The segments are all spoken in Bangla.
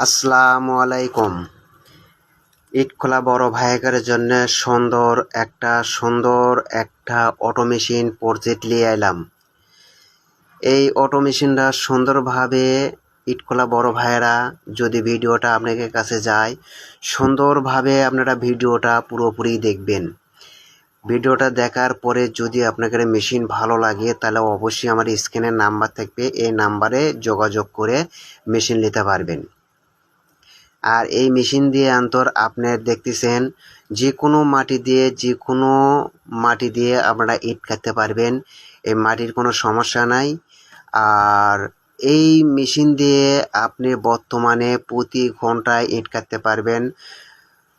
আসসালামু আলাইকুম। ইট খোলা বড় ভাইয়ের জন্য সুন্দর একটা অটো মেশিন প্রজেক্ট নিয়ে এলাম। এই অটো মেশিনটা সুন্দরভাবে ইট খোলা বড় ভাইয়েরা যদি ভিডিওটা আপনাদের কাছে যায়, সুন্দরভাবে আপনারা ভিডিওটা পুরোপুরি দেখবেন। ভিডিওটা দেখার পরে যদি আপনাদের মেশিন ভালো লাগে তাহলে অবশ্যই আমার স্ক্রিনের নাম্বার থাকবে, এই নাম্বারে যোগাযোগ করে মেশিন নিতে পারবেন। আর এই মেশিন দিয়ে আপনি দেখতেছেন যে কোনো মাটি দিয়ে আপনারা ইট কাটতে পারবেন, এই মাটির কোনো সমস্যা নাই। আর এই মেশিন দিয়ে আপনি বর্তমানে প্রতি ঘন্টায় ইট কাটতে পারবেন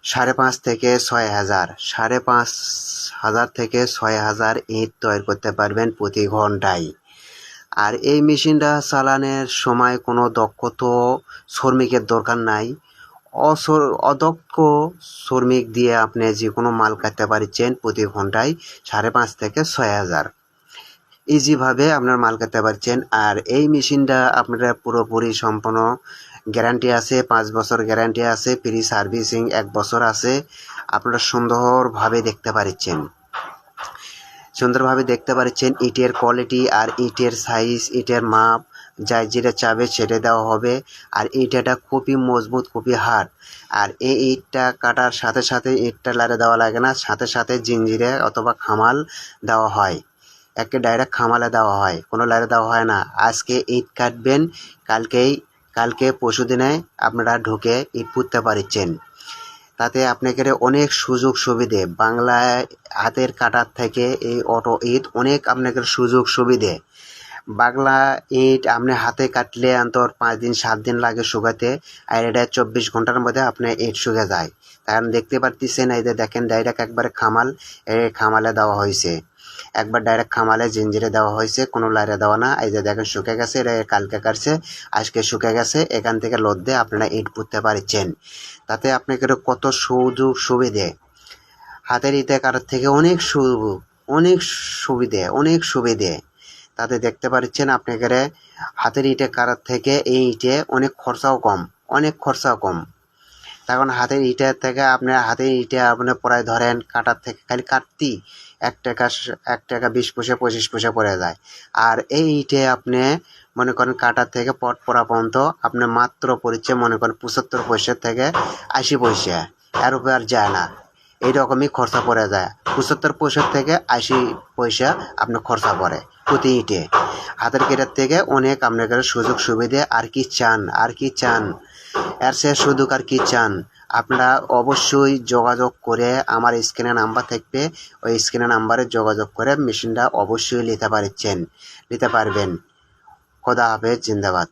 5,500 থেকে 6,000, 5,500 থেকে 6,000 ইট তৈরি করতে পারবেন প্রতি ঘন্টায়। আর এই মেশিনটা চালানোর সময় কোনো দক্ষ শ্রমিকের দরকার নাই। অদক্ষ শ্রমিক দিয়ে আপনি যে কোনো মাল কাটতে পারছেন প্রতি ঘন্টায় 5,500 থেকে 6,000 ইজিভাবে আপনার মাল কাটতে পারছেন। আর এই মেশিনটা আপনারা পুরোপুরি সম্পূর্ণ গ্যারান্টি আছে, 5 বছর গ্যারান্টি আছে, ফ্রি সার্ভিসিং 1 বছর আছে। আপনারা সুন্দরভাবে দেখতে পাচ্ছেন ইটের কোয়ালিটি আর ইটের সাইজ, ইটের মাপ যাই যেটা চাবে সেটা দেওয়া হবে। আর ইটটা খুবই মজবুত, খুবই হার্ড। আর এই ইটটা কাটার সাথে সাথে ইটটা লারে দেওয়া লাগে না, সাথে সাথে জিঞ্জিরে অথবা খামাল দেওয়া হয়, একে ডাইরেক্ট খামালে দেওয়া হয়, কোনো লারে দেওয়া হয় না। আজকে ইট কাটবেন, কালকে পরশুদিনে আপনারা ঢুকে ইট পুঁততে পারছেন। তাতে আপনাদের অনেক সুযোগ সুবিধে, বাংলায় হাতের কাটার থেকে এই অটো ইট অনেক আপনাদের সুযোগ সুবিধে। বাংলা ইট আপনি হাতে কাটলে 5 দিন 7 দিন লাগে শুকাতে, আর এটা 24 ঘন্টার মধ্যে আপনার ইট শুকে যায়। কারণ দেখতে পারতেছেন, এই যে দেখেন ডাইরেক্ট একবারে খামালে দেওয়া হয়েছে, একবার ডাইরেক্ট খামালে জিঞ্জিরে দেওয়া হয়েছে, কোনো লাইরে দেওয়া না। এই যে দেখেন শুকে গেছে, এটা কালকে কাটছে, আজকে শুকে গেছে। এখান থেকে লোড দিয়ে আপনারা ইট পুঁততে পারছেন। তাতে আপনাদের কত সুযোগ সুবিধে, হাতের ইটে কাটার থেকে অনেক সুবিধে। তাতে দেখতে পাচ্ছেন আপনাদের হাতের ইটে কাটার থেকে এই ইটে অনেক খরচাও কম। তখন হাতের ইটের থেকে আপনি প্রায় ধরেন কাটার থেকে খালি কাটতি 1 টাকা 20 পয়সা 25 পয়সা পড়ে যায়। আর এই ইটে আপনি মনে করেন কাটার থেকে পট পড়া পর্যন্ত আপনি মাত্র পড়ছে মনে করেন 75 পয়সা থেকে 80 পয়সা, এর উপরে আর যায় না। এইরকমই খরচা পড়ে যায়, 75 পয়সা থেকে 80 পয়সা আপনি খরচা পড়ে প্রতি ইটে। হাতের কেটার থেকে অনেক আপনাদের সুযোগ সুবিধে। আর কি চান এর সে সুযোগ আর কি চান? আপনারা অবশ্যই যোগাযোগ করে, আমার স্ক্রিনে নাম্বার থাকবে, ওই স্ক্রিনে নাম্বারে যোগাযোগ করে মেশিনটা অবশ্যই নিতে পারবেন। খোদা হাফেজ, জিন্দাবাদ।